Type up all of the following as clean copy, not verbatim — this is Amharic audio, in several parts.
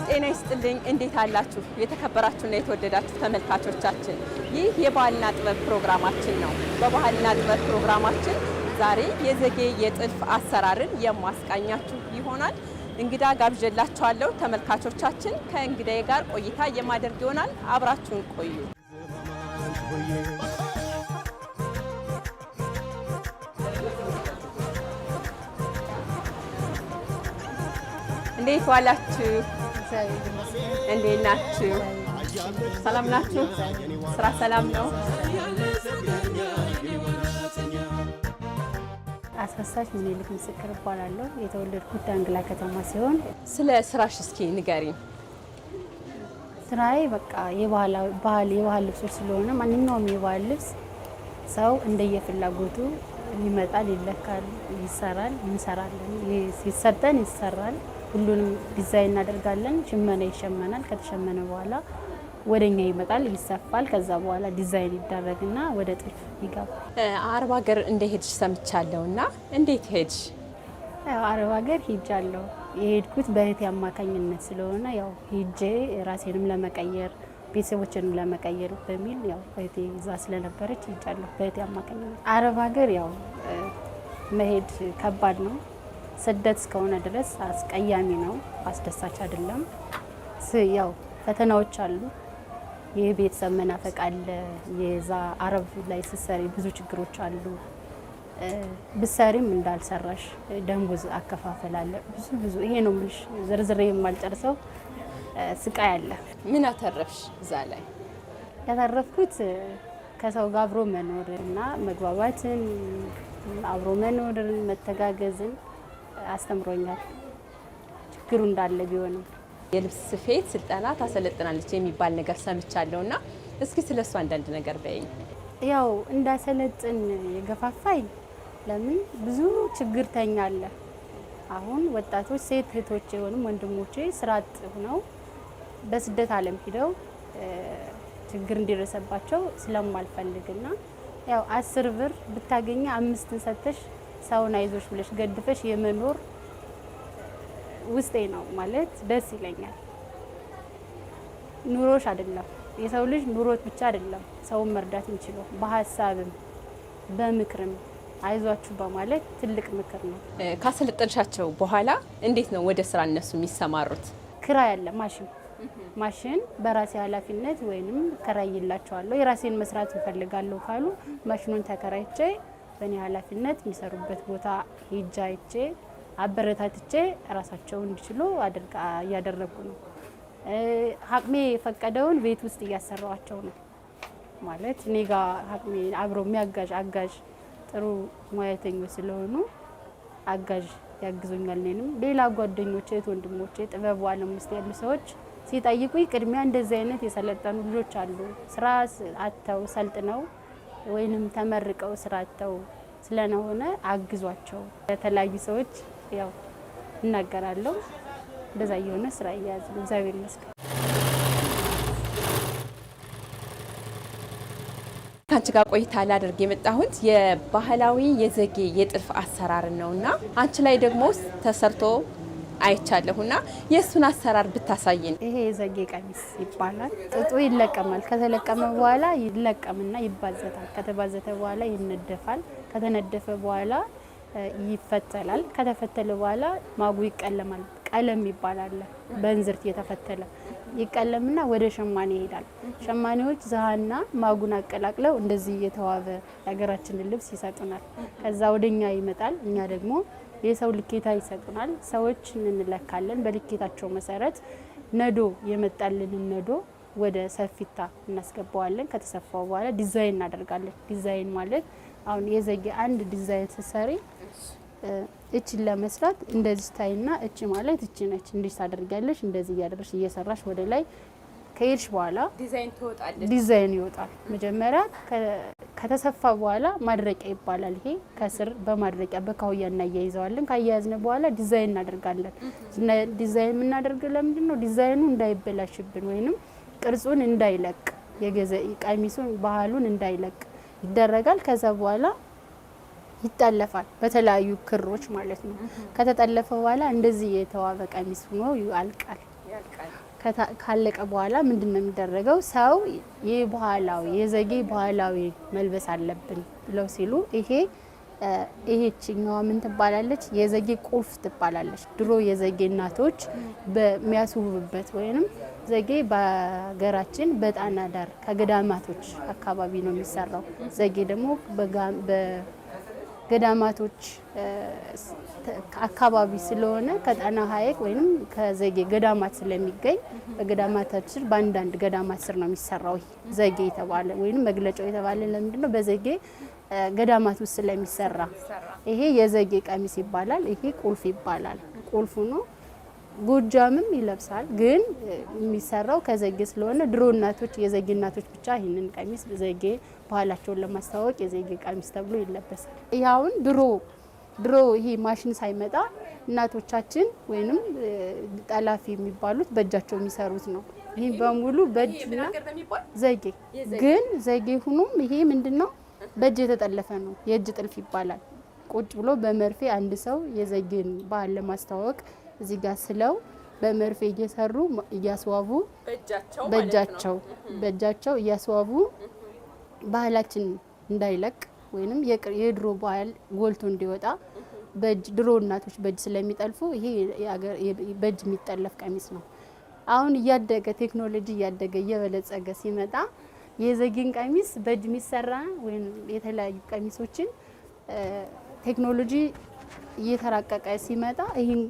ጤና ይስጥልኝ እንዴት አላችሁ የተከበራችሁና የተወደዳችሁ ተመልካቾቻችን ይህ የባህልና ጥበብ ፕሮግራማችን ነው በባህልና ጥበብ ፕሮግራማችን ዛሬ የዘጌ የጥልፍ አሰራርን የማስቃኛችሁ ይሆናል እንግዳ ጋብዤላችኋለሁ ተመልካቾቻችን ከእንግዳዬ ጋር ቆይታ የማደርግ ይሆናል አብራችሁን ቆዩ እንዴት ዋላችሁ እንዴት ናችሁ ሰላም ናችሁ ስራ ሰላም ነው አስፈሳሽ ምኒልክ ምስክር እባላለሁ የተወለድኩት ዳንግላ ከተማ ሲሆን ስለ ስራሽ እስኪ ንገሪኝ ስራዬ በቃ የባህል ልብሶች ስለሆነ ማንኛውም የባህል ልብስ ሰው እንደየፍላጎቱ ይመጣል ይለካል ይሰራል እንሰራለን ሲሰጠን ይሰራል ሁሉንም ዲዛይን እናደርጋለን ሽመና ይሸመናል ከተሸመነ በኋላ ወደኛ ይመጣል ይሰፋል ከዛ በኋላ ዲዛይን ይደረግና ወደ ጥልፍ ይገባል አረብ ሀገር እንደሄድሽ ሰምቻለሁና እንዴት ሄድሽ አረብ ሀገር ሄጃለሁ የሄድኩት በእህቴ አማካኝነት ስለሆነ ያው ሄጄ ራሴንም ለመቀየር ቤተሰቦችንም ለመቀየር በሚል ያው እህቴ እዛ ስለነበረች ሄጃለሁ በእህቴ አማካኝነት አረብ ሀገር ያው መሄድ ከባድ ነው ስደት እስከሆነ ድረስ አስቀያሚ ነው አስደሳች አይደለም ያው ፈተናዎች አሉ የቤተሰብ መናፈቅ አለ የዛ አረብ ላይ ሲሰሪ ብዙ ችግሮች አሉ ብሰሪም እንዳልሰራሽ ደንቦዝ አከፋፈል አለ ብዙ ይሄ ነው ምልሽ ዝርዝሬ የማልጨርሰው ስቃይ አለ ምን አተረፍሽ እዛ ላይ ያተረፍኩት ከሰው ጋር አብሮ መኖርና መግባባትን አብሮ መኖርን መተጋገዝን አስተምሮኛል ችግሩ እንዳለ ቢሆንም የልብስ ስፌት ስልጠና ታሰለጥናለች የሚባል ነገር ሰምቻለሁና እስኪ ስለሱ አንዳንድ ነገር በይኝ ያው እንዳሰለጥን የገፋፋይ ለምን ብዙ ችግርተኛ አለ አሁን ወጣቶች ሴት እህቶቼ ወንም ወንድሞቼ ስራጥ ሆነው በስደት ዓለም ሄደው ችግር እንዲረሰባቸው ስለማልፈልግና ያው 10 ብር ብታገኝ 5 ሰተሽ ሰውን አይዞሽ ብለሽ ገድፈሽ የመኖር ውስጤ ነው ማለት ደስ ይለኛል ኑሮሽ አይደለም የሰው ልጅ ኑሮት ብቻ አይደለም ሰውን መርዳት እንችለው በሐሳብም በምክርም አይዟችሁ በማለት ትልቅ ምክር ነው ካሰለጠንሻቸው በኋላ እንዴት ነው ወደ ስራ እነሱ የሚሰማሩት ክራይ ያለ ማሽን በራሴ ኃላፊነት ወይንም ከራይላቸዋለሁ የራሴን መስራት እፈልጋለሁ ካሉ ማሽኑን ተከራይቼ በእኔ ኃላፊነት የሚሰሩበት ቦታ ሄጃይቼ አበረታትቼ ራሳቸው እንዲችሉ ያደረኩ ነው ሀቅሜ የፈቀደውን ቤት ውስጥ እያሰራዋቸው ነው ማለት ኔጋ ሀቅሜ አብሮ የሚያጋዥ አጋዥ ጥሩ ሙያተኞች ስለሆኑ አጋዥ ያግዙኛል ነንም ሌላ ጓደኞቼ ወንድሞቼ ጥበብ ዓለም ውስጥ ያሉ ሰዎች ሲጠይቁኝ ቅድሚያ እንደዚህ አይነት የሰለጠኑ ልጆች አሉ ስራ አጥተው ሰልጥነው ወይንም ተመርቀው ስራቸው ስለነሆነ አግዟቸው ለተለያዩ ሰዎች ያው እናገራለሁ እንደዛ የሆነ ስራ ያያዝ እግዚአብሔር ይመስገን ካንቺ ጋር ቆይታ ላደርግ የመጣሁት የባህላዊ የዘጌ የጥልፍ አሰራር ነውና አንቺ ላይ ደግሞ ተሰርቶ አይቻለሁና የሱን አሰራር ብታሳይን ይሄ የዘጌ ቀሚስ ይባላል ጥጡ ይለቀማል ከተለቀመ በኋላ ይለቀምና ይባዘታል ከተባዘተ በኋላ ይነደፋል ከተነደፈ በኋላ ይፈተላል ከተፈተለ በኋላ ማጉ ይቀለማል ቀለም ይባላል በእንዝርት የተፈተለ ይቀለምና ወደ ሸማኔ ይሄዳል ሸማኔዎች ዛሃና ማጉን አቀላቅለው እንደዚህ የተዋበ ያገራችንን ልብስ ይሰጡናል ከዛ ወደኛ ይመጣል እኛ ደግሞ የሰው ልኬታ ይሰጡናል ሰዎች እንለካለን በልኬታቸው መሰረት ነዶ የመጣልን ነዶ ወደ ሰፊታ እናስገባዋለን ከተሰፋው በኋላ ዲዛይን እናደርጋለን ዲዛይን ማለት አሁን የዘጌ አንድ ዲዛይን ሲሰሪ እቺን ለመስራት እንደዚህ ታይና እቺ ማለት እቺ ነች እንዲህ ታደርጋለሽ እንደዚህ ያደርሽ እየሰራሽ ወደ ላይ ከሄድሽ በኋላ ዲዛይን ይወጣል መጀመሪያ ከተሰፋ በኋላ ማድረቂያ ይባላል ይሄ ከስር በማድረቂያ በካውያ እናያይዘዋለን ካያያዝነ በኋላ ዲዛይን እናደርጋለን ዲዛይን የምናደርገው ለምንድነው ዲዛይኑ እንዳይበላሽብን ወይንም ቅርጹን እንዳይለቅ የገዘ ቀሚሱን ባህሉን እንዳይለቅ ይደረጋል ከዛ በኋላ ይጣለፋል በተለያዩ ክሮች ማለት ነው ከተጠለፈ በኋላ እንደዚህ የተዋበ ቀሚስ ሆኖ ያልቃል ካለቀ በኋላ ምንድነው የሚደረገው? ሰው የባህላዊ የዘጌ ባህላዊ መልበስ አለብን ብለው ሲሉ ይሄችኛዋ ምን ትባላለች? የዘጌ ቁልፍ ትባላለች። ድሮ የዘጌ እናቶች በሚያስውብበት ወይንም ዘጌ በሀገራችን በጣና ዳር ከገዳማቶች አካባቢ ነው የሚሰራው። ዘጌ ደግሞ በገዳማቶች አካባቢ ስለሆነ ከጣና ሐይቅ ወይንም ከዘጌ ገዳማት ስለሚገኝ በገዳማት ስር በአንዳንድ ገዳማት ስር ነው የሚሰራው። ዘጌ የተባለ ወይንም መግለጫው የተባለ ለምንድነው? በዘጌ ገዳማት ውስጥ ስለሚሰራ ይሄ የዘጌ ቀሚስ ይባላል። ይሄ ቁልፍ ይባላል። ቁልፉ ነው። ጎጃምም ይለብሳል፣ ግን የሚሰራው ከዘጌ ስለሆነ ድሮ እናቶች የዘጌ እናቶች ብቻ ይህንን ቀሚስ ዘጌ ባህላቸውን ለማስተዋወቅ የዘጌ ቀሚስ ተብሎ ይለበሳል። ይኸውን ድሮ ይሄ ማሽን ሳይመጣ እናቶቻችን ወይንም ጠላፊ የሚባሉት በእጃቸው የሚሰሩት ነው። ይሄ በሙሉ በእጅና ዘጌ ግን ዘጌ ሁኑም ይሄ ምንድነው? በእጅ የተጠለፈ ነው። የእጅ ጥልፍ ይባላል። ቁጭ ብሎ በመርፌ አንድ ሰው የዘጌን ባህል ለማስተዋወቅ እዚህ ጋር ስለው በመርፌ እየሰሩ እያስዋቡ በእጃቸው እያስዋቡ ባህላችን እንዳይለቅ ወይንም የድሮ ባህል ጎልቶ እንዲወጣ ድሮ እናቶች በእጅ ስለሚጠልፉ ይሄ በእጅ የሚጠለፍ ቀሚስ ነው። አሁን እያደገ ቴክኖሎጂ እያደገ እየበለጸገ ሲመጣ የዘጌን ቀሚስ በእጅ የሚሰራ ወይም የተለያዩ ቀሚሶችን ቴክኖሎጂ እየተራቀቀ ሲመጣ ይሄን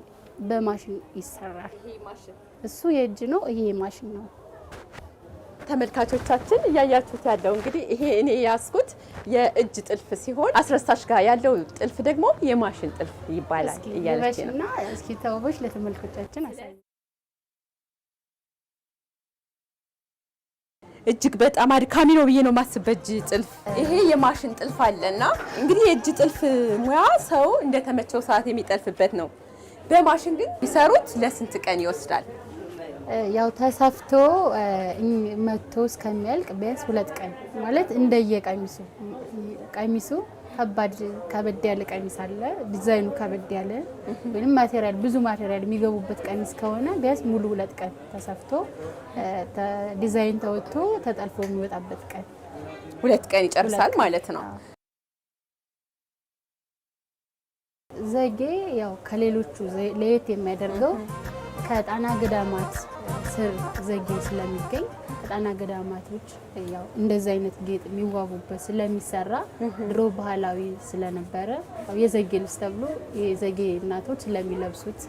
በማሽን ይሰራል። እሱ የእጅ ነው፣ ይሄ የማሽን ነው። ተመልካቾቻችን እያያችሁት ያለው እንግዲህ ይሄ እኔ ያስኩት የእጅ ጥልፍ ሲሆን አስረሳሽ ጋር ያለው ጥልፍ ደግሞ የማሽን ጥልፍ ይባላል እያለች ነው። እስኪ ተውበሽ ለተመልካቾቻችን አሳይ። እጅግ በጣም አድካሚ ነው ብዬ ነው ማስብ በእጅ ጥልፍ። ይሄ የማሽን ጥልፍ አለና እንግዲህ የእጅ ጥልፍ ሙያ ሰው እንደተመቸው ሰዓት የሚጠልፍበት ነው። በማሽን ግን ቢሰሩት ለስንት ቀን ይወስዳል? ያው ተሰፍቶ መቶ እስከሚያልቅ ቢያንስ 2 ቀን ማለት እንደየቀሚሱ ቀሚሱ ከበድ ያለ ቀሚስ አለ፣ ዲዛይኑ ከበድ ያለ ወይንም ብዙ ማቴሪያል የሚገቡበት ቀሚስ ከሆነ ቢያንስ ሙሉ 2 ቀን ተሰፍቶ ዲዛይን ተወጥቶ ተጠልፎ የሚወጣበት ቀን 2 ቀን ይጨርሳል ማለት ነው። ዘጌ ያው ከሌሎቹ ለየት የሚያደርገው ከጣና ገዳማት ስር ዘጌ ስለሚገኝ ከጣና ገዳማቶች ያው እንደዚህ አይነት ጌጥ የሚዋቡበት ስለሚሰራ ድሮ ባህላዊ ስለነበረ የዘጌ ልብስ ተብሎ የዘጌ እናቶች ስለሚለብሱት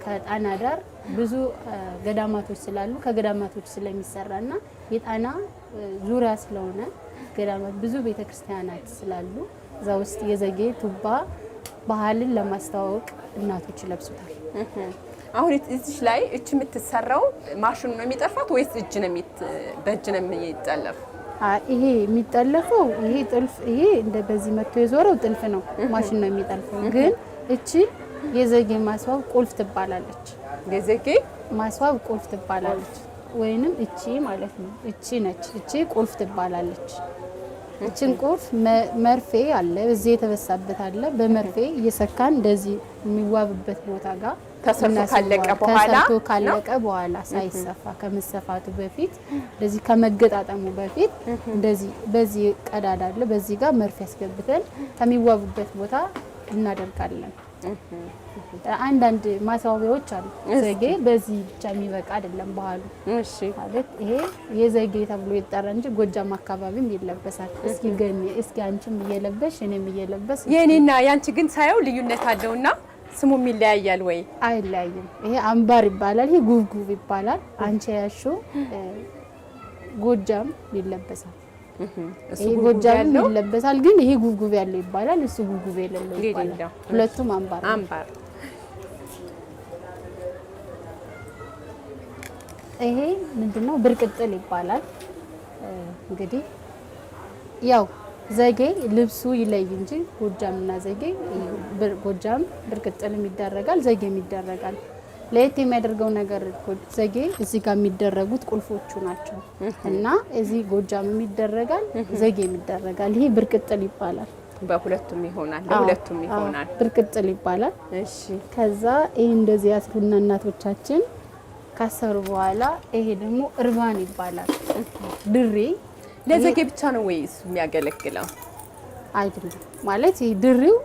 ከጣና ዳር ብዙ ገዳማቶች ስላሉ ከገዳማቶች ስለሚሰራና የጣና ዙሪያ ስለሆነ ገዳማት ብዙ ቤተክርስቲያናት ስላሉ እዛ ውስጥ የዘጌ ቱባ ባህልን ለማስተዋወቅ እናቶች ይለብሱታል። አሁን እዚህ ላይ እቺ የምትሰራው ማሽኑ ነው የሚጠልፋት ወይስ በእጅ ነው የሚጠለፍ? ይሄ የሚጠለፈው ይሄ ጥልፍ ይሄ እንደ በዚህ መጥቶ የዞረው ጥልፍ ነው፣ ማሽን ነው የሚጠልፈው። ግን እቺ የዘጌ ማስዋብ ቁልፍ ትባላለች። የዘጌ ማስዋብ ቁልፍ ትባላለች፣ ወይንም እቺ ማለት ነው። እቺ ነች፣ እቺ ቁልፍ ትባላለች። እቺን ቁልፍ መርፌ አለ፣ እዚህ የተበሳበት አለ። በመርፌ እየሰካን እንደዚህ የሚዋብበት ቦታ ጋር ተሰርቶ ካለቀ በኋላ ሳይሰፋ ከመሰፋቱ በፊት እንደዚህ ከመገጣጠሙ በፊት እንደዚህ በዚህ ቀዳዳ አለ፣ በዚህ ጋር መርፌ ያስገብተን ከሚዋቡበት ቦታ እናደርጋለን። አንዳንድ ማስዋቢያዎች አሉ። ዘጌ በዚህ ብቻ የሚበቃ አይደለም ባህሉ። እሺ ማለት ይሄ የዘጌ ተብሎ ይጠራ እንጂ ጎጃም አካባቢም ይለበሳል። እስኪ አንቺም እየለበሽ እኔም እየለበስ የኔና ያንቺ ግን ሳየው ልዩነት አለውና ስሙም ይለያያል ወይ? አይለያይም። ይሄ አምባር ይባላል፣ ይሄ ጉብጉብ ይባላል። አንቺ ያልሽው ጎጃም ይለበሳል። ይሄ ጎጃም ይለበሳል፣ ግን ይሄ ጉብጉብ ያለው ይባላል፣ እሱ ጉብጉብ የሌለው ይባላል። ሁለቱም አምባር። ይሄ ምንድነው? ብርቅጥል ይባላል። እንግዲህ ያው ዘጌ ልብሱ ይለይ እንጂ ጎጃምና ዘጌ ጎጃም ብርቅጥልም ይደረጋል፣ ዘጌም ይደረጋል። ለየት የሚያደርገው ነገር ዘጌ እዚህ ጋር የሚደረጉት ቁልፎቹ ናቸው እና እዚህ ጎጃምም ይደረጋል፣ ዘጌም ይደረጋል። ይሄ ብርቅጥል ይባላል። በሁለቱም ይሆናል ለሁለቱም ይሆናል። ብርቅጥል ይባላል። እሺ ከዛ ይሄ እንደዚህ ያስሩና እናቶቻችን ካሰሩ በኋላ ይሄ ደግሞ እርባን ይባላል። ድሬ ለዘጌ ብቻ ነው ወይስ የሚያገለግለው? አይደለም ማለት ይሄ ድሬው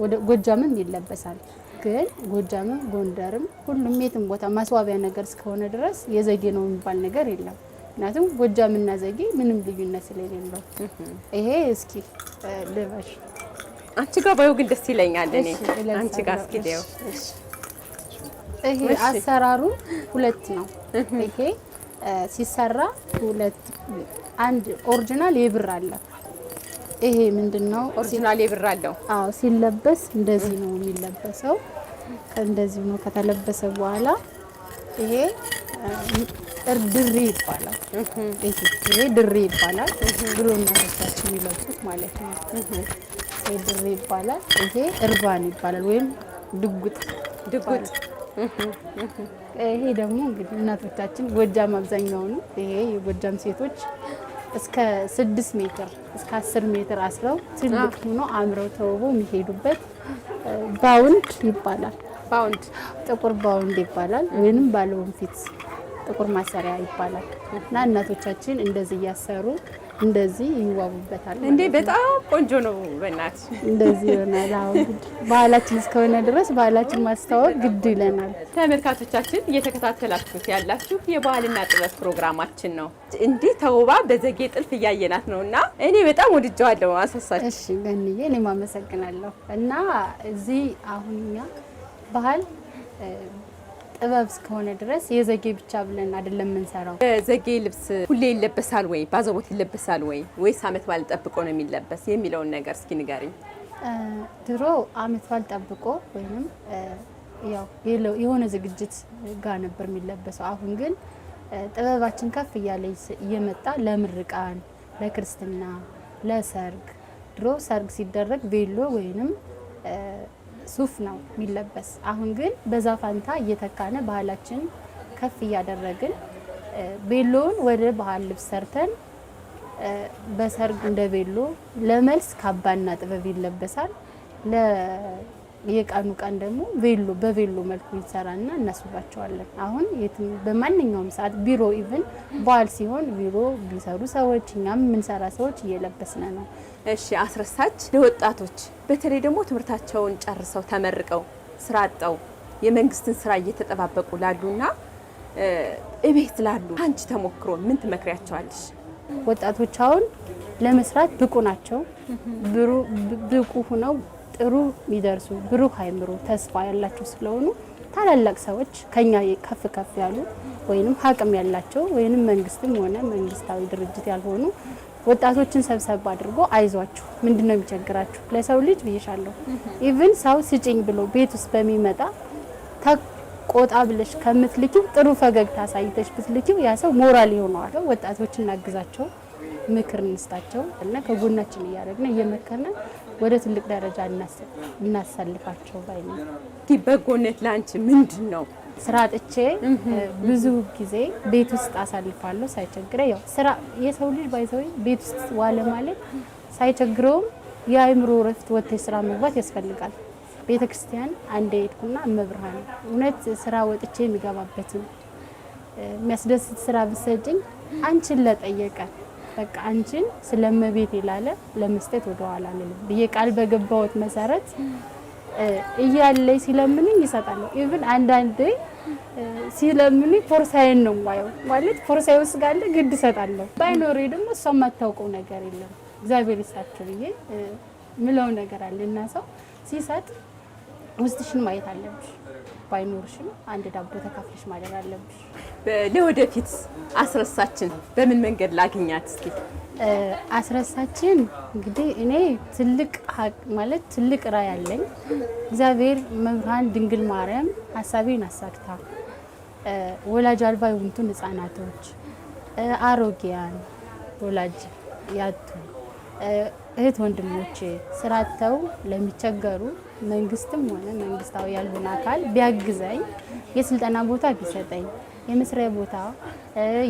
ወደ ጎጃምም ይለበሳል። ግን ጎጃምም ጎንደርም ሁሉም የትም ቦታ ማስዋቢያ ነገር እስከሆነ ድረስ የዘጌ ነው የሚባል ነገር የለም። ምክንያቱም ጎጃምና ዘጌ ምንም ልዩነት ስለሌለው ይሄ እስኪ ልበሽ አንቺ ጋር ባዩ ግን ደስ ይለኛል። እኔ አንቺ ጋር እስኪ ደው ይሄ አሰራሩ ሁለት ነው። ይሄ ሲሰራ ሁለት አንድ ኦሪጂናል የብር አለ። ይሄ ምንድነው? ኦሪጂናል የብር አለው። አዎ ሲለበስ እንደዚህ ነው የሚለበሰው። እንደዚህ ነው ከተለበሰ በኋላ ይሄ ድሬ ይባላል። ይሄ ድሬ ይባላል። ድሮ እናቶቻችን የሚለብሱት ማለት ነው። ይሄ ድሬ ይባላል። ይሄ እርባን ይባላል ወይም ድጉጥ። ይሄ ደግሞ እንግዲህ እናቶቻችን ጎጃም አብዛኛው ነው። ይሄ የጎጃም ሴቶች እስከ 6 ሜትር እስከ 10 ሜትር አስረው ትልቅ ሆኖ አምረው ተውበው የሚሄዱበት ባውንድ ይባላል። ባውንድ ጥቁር ባውንድ ይባላል ወይንም ባለወንፊት ጥቁር ማሰሪያ ይባላል። እና እናቶቻችን እንደዚህ እያሰሩ እንደዚህ ይዋቡበታል። እንዴ በጣም ቆንጆ ነው። በእናት እንደዚህ ይሆናል። አሁን ባህላችን እስከሆነ ድረስ ባህላችን ማስተዋወቅ ግድ ይለናል። ተመልካቾቻችን እየተከታተላችሁት ያላችሁ የባህልና ጥበብ ፕሮግራማችን ነው። እንዲህ ተውባ በዘጌ ጥልፍ እያየናት ነውና እኔ በጣም ወድጄዋለሁ። አሰሳች። እሺ ገንዬ እኔም አመሰግናለሁ። እና እዚህ አሁን እኛ ባህል ጥበብ እስከሆነ ድረስ የዘጌ ብቻ ብለን አይደለም የምንሰራው። ዘጌ ልብስ ሁሌ ይለበሳል ወይ ባዘቦት ይለበሳል ወይስ አመት ባል ጠብቆ ነው የሚለበስ የሚለውን ነገር እስኪ ንገሪኝ። ድሮ አመት ባል ጠብቆ ወይንም ያው የሆነ ዝግጅት ጋር ነበር የሚለበሰው። አሁን ግን ጥበባችን ከፍ እያለ እየመጣ ለምርቃን፣ ለክርስትና፣ ለሰርግ ድሮ ሰርግ ሲደረግ ቬሎ ወይንም ሱፍ ነው የሚለበስ። አሁን ግን በዛ ፋንታ እየተካነ ባህላችን ከፍ እያደረግን ቬሎውን ወደ ባህል ልብስ ሰርተን በሰርግ እንደ ቬሎ፣ ለመልስ ካባና ጥበብ ይለበሳል። የቀኑ ቀን ደግሞ ቬሎ በቬሎ መልኩ ይሰራና እናስባቸዋለን። አሁን የትም በማንኛውም ሰዓት ቢሮ ኢቭን በዓል ሲሆን ቢሮ ቢሰሩ ሰዎች እኛም የምንሰራ ሰዎች እየለበስን ነው። እሺ አስረሳች ለወጣቶች በተለይ ደግሞ ትምህርታቸውን ጨርሰው ተመርቀው ስራ አጣው የመንግስትን ስራ እየተጠባበቁ ላሉና እቤት ላሉ አንቺ ተሞክሮ ምን ትመክሪያቸዋለሽ? ወጣቶች አሁን ለመስራት ብቁ ናቸው። ብቁ ሆነው ጥሩ የሚደርሱ ብሩህ አይምሮ ተስፋ ያላቸው ስለሆኑ ታላላቅ ሰዎች ከኛ ከፍ ከፍ ያሉ ወይንም አቅም ያላቸው ወይንም መንግስትም ሆነ መንግስታዊ ድርጅት ያልሆኑ ወጣቶችን ሰብሰብ አድርጎ አይዟችሁ ምንድነው የሚቸግራችሁ ለሰው ልጅ ብዬሻለሁ። ኢቭን ሰው ስጭኝ ብሎ ቤት ውስጥ በሚመጣ ተቆጣ ብለሽ ከምትልኪው ጥሩ ፈገግታ አሳይተሽ ብትልኪው ያ ሰው ሞራል ይሆነዋል። ወጣቶችን እናግዛቸው፣ ምክር እንስጣቸው እና ከጎናችን እያደረግን እየመከርን ወደ ትልቅ ደረጃ እናሳልፋቸው ባይ ነው። በጎነት ላንቺ ምንድነው? ስራ አጥቼ ብዙ ጊዜ ቤት ውስጥ አሳልፋለሁ ሳይቸግረኝ። ያው ስራ የሰው ልጅ ባይዘው ቤት ውስጥ ዋለ ማለት ሳይቸግረውም የአእምሮ ረፍት ወጥቶ ስራ መግባት ያስፈልጋል። ቤተክርስቲያን አንዴ ሄድኩና እመብርሃን እውነት ስራ ወጥቼ የሚገባበት የሚያስደስት ስራ ብትሰጪኝ አንቺን ለጠየቀ በቃ አንቺን ስለመቤት ይላለ ለመስጠት ወደ ኋላ አልልም ብዬ ቃል በገባሁት መሰረት እያለኝ ሲለምንኝ ይሰጣል። ኢቭን አንዳንዴ ሲለምንኝ ፎርሳዬን ነው ማየው ማለት ፎርሳዬ ውስጥ ጋር ግድ እሰጣለሁ። ባይኖሬ ደግሞ እሷ የማታውቀው ነገር የለም እግዚአብሔር ይስጣችሁ ብዬ ምለው ነገር አለና ሰው ሲሰጥ ውስጥሽን ማየት አለብሽ። ባይኖርሽም አንድ ዳቦ ተካፍለሽ ማደር አለብሽ። ለወደፊት አስረሳችን በምን መንገድ ላግኛት እስኪ? አስረሳችን እንግዲህ እኔ ትልቅ ማለት ትልቅ ራዕይ አለኝ። እግዚአብሔር መብርሃን ድንግል ማርያም ሀሳቤን አሳክታ ወላጅ አልባ የሆኑትን ህፃናቶች፣ አሮጊያን፣ ወላጅ ያጡ እህት ወንድሞቼ ስራ አጥተው ለሚቸገሩ መንግስትም ሆነ መንግስታዊ ያልሆነ አካል ቢያግዘኝ፣ የስልጠና ቦታ ቢሰጠኝ፣ የመስሪያ ቦታ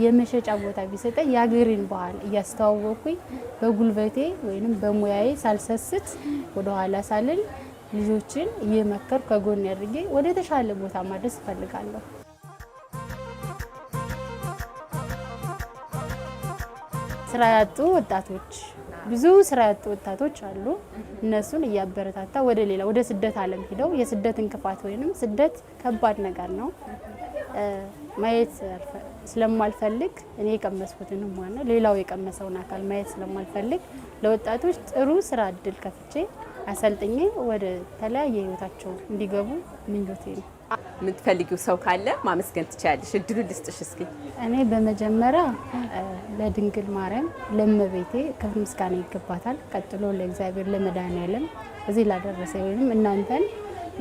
የመሸጫ ቦታ ቢሰጠኝ የሀገሬን ባህል እያስተዋወቅኩኝ በጉልበቴ ወይንም በሙያዬ ሳልሰስት ወደ ኋላ ሳልል ልጆችን እየመከርኩ ከጎን አድርጌ ወደ ተሻለ ቦታ ማድረስ እፈልጋለሁ። ስራ ያጡ ወጣቶች ብዙ ስራ ያጡ ወጣቶች አሉ። እነሱን እያበረታታ ወደ ሌላ ወደ ስደት ዓለም ሄደው የስደት እንቅፋት ወይንም ስደት ከባድ ነገር ነው ማየት ስለማልፈልግ እኔ የቀመስኩትንም ሆነ ሌላው የቀመሰውን አካል ማየት ስለማልፈልግ ለወጣቶች ጥሩ ስራ እድል ከፍቼ አሰልጥኜ ወደ ተለያየ ህይወታቸው እንዲገቡ ምኞቴ ነው። የምትፈልጊው ሰው ካለ ማመስገን ትችያለሽ። እድሉ ልስጥሽ እስኪ። እኔ በመጀመሪያ ለድንግል ማርያም ለእመቤቴ ከፍ ምስጋና ይገባታል። ቀጥሎ ለእግዚአብሔር ለመድኃኔዓለም እዚህ ላደረሰ ወይንም እናንተን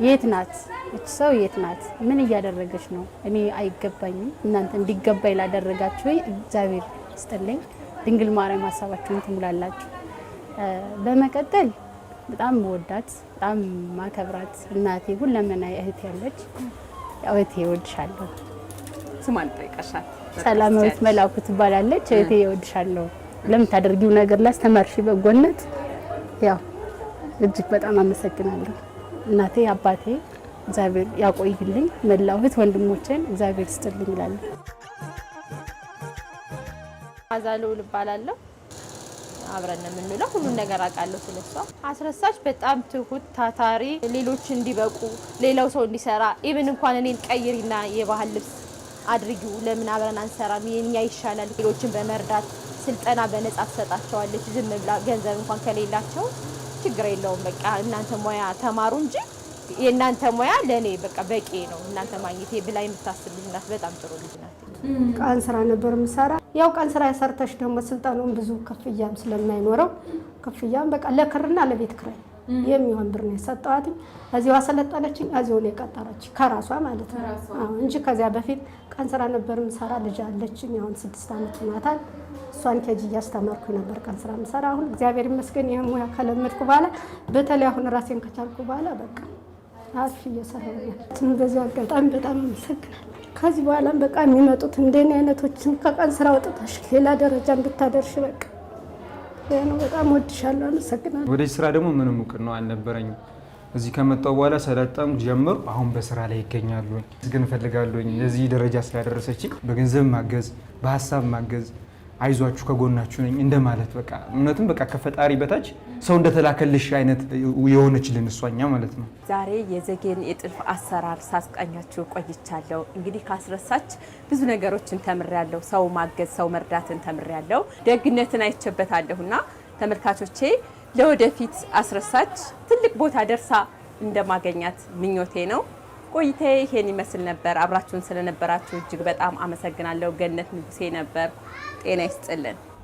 የት ናት እቺ ሰው የት ናት ምን እያደረገች ነው እኔ አይገባኝም እናንተ እንዲገባይ ላደረጋችሁ እግዚአብሔር ይስጥልኝ። ድንግል ማርያም ሀሳባችሁን ትሙላላችሁ። በመቀጠል በጣም ወዳት በጣም ማከብራት እናቴ ሁለመናዬ እህት ያለች እህቴ እወድሻለሁ። ስሟን ጠይቀሻል? ሰላማዊት መላኩ ትባላለች። እህቴ እወድሻለሁ ለምታደርጊው ነገር ላስተማርሽ በጎነት ያው እጅግ በጣም አመሰግናለሁ። እናቴ አባቴ እግዚአብሔር ያቆይልኝ። መላው እህት ወንድሞቼን እግዚአብሔር ይስጥልኝ ይላል። አዛለው ልባላለሁ። አብረን የምንውለው ሁሉን ነገር አውቃለሁ ስለሷ። አስረሳች በጣም ትሁት ታታሪ፣ ሌሎች እንዲበቁ ሌላው ሰው እንዲሰራ ኢቭን እንኳን እኔን ቀይሪና የባህል ልብስ አድርጊው ለምን አብረን አንሰራም የኛ ይሻላል ሌሎችን በመርዳት ስልጠና በነጻ ትሰጣቸዋለች። ዝም ብላ ገንዘብ እንኳን ከሌላቸው ችግር የለውም በቃ እናንተ ሙያ ተማሩ እንጂ የእናንተ ሙያ ለኔ በቃ በቂ ነው እናንተ ማግኘቴ ብላ የምታስብ ልጅ ናት። በጣም ጥሩ ልጅ ናት። ቀን ስራ ነበር የምሰራ። ያው ቀን ስራ ያሰርተሽ ደግሞ ስልጣኑን ብዙ ክፍያም ስለማይኖረው ክፍያም በቃ ለክርና ለቤት ክራይ የሚሆን ብር ነው የሰጠዋት። እዚሁ አሰለጠነችኝ፣ እዚሁ ነው የቀጠረች ከራሷ ማለት ነው እንጂ ከዚያ በፊት ቀን ስራ ነበር የምሰራ። ልጅ አለችኝ አሁን 6 አመት ናታል። እሷን ከጂ እያስተማርኩ ነበር ቀን ስራ የምሰራ። አሁን እግዚአብሔር ይመስገን ይሄን ሙያ ከለመድኩ በኋላ በተለይ አሁን ራሴን ከቻልኩ በኋላ በቃ አፍ እየሰራሁ ነው። በዚህ አጋጣሚ በጣም አመሰግናለሁ። ከዚህ በኋላም በቃ የሚመጡት እንደኔ አይነቶችን ከቀን ስራ ወጥተሽ ሌላ ደረጃ እንድታደርሽ በቃ ነው። በጣም ወድሻለሁ፣ አመሰግናለሁ። ወደዚህ ስራ ደግሞ ምንም እውቅናው አልነበረኝም። እዚህ ከመጣሁ በኋላ ሰለጠንኩ ጀመሩ። አሁን በስራ ላይ ይገኛሉ። ግን እፈልጋለሁ ለዚህ ደረጃ ስላደረሰችኝ በገንዘብ ማገዝ፣ በሀሳብ ማገዝ፣ አይዟችሁ ከጎናችሁ ነኝ እንደማለት በቃ እውነትም በቃ ከፈጣሪ በታች ሰው እንደተላከልሽ አይነት የሆነችልን እሷኛ ማለት ነው። ዛሬ የዘጌን የጥልፍ አሰራር ሳስቃኛችሁ ቆይቻለሁ። እንግዲህ ካስረሳች ብዙ ነገሮችን ተምሬያለሁ። ሰው ማገዝ፣ ሰው መርዳትን ተምሬያለሁ። ደግነትን አይቼበታለሁና ተመልካቾቼ ለወደፊት አስረሳች ትልቅ ቦታ ደርሳ እንደማገኛት ምኞቴ ነው። ቆይታዬ ይሄን ይመስል ነበር። አብራችሁን ስለነበራችሁ እጅግ በጣም አመሰግናለሁ። ገነት ንጉሴ ነበር። ጤና ይስጥልን።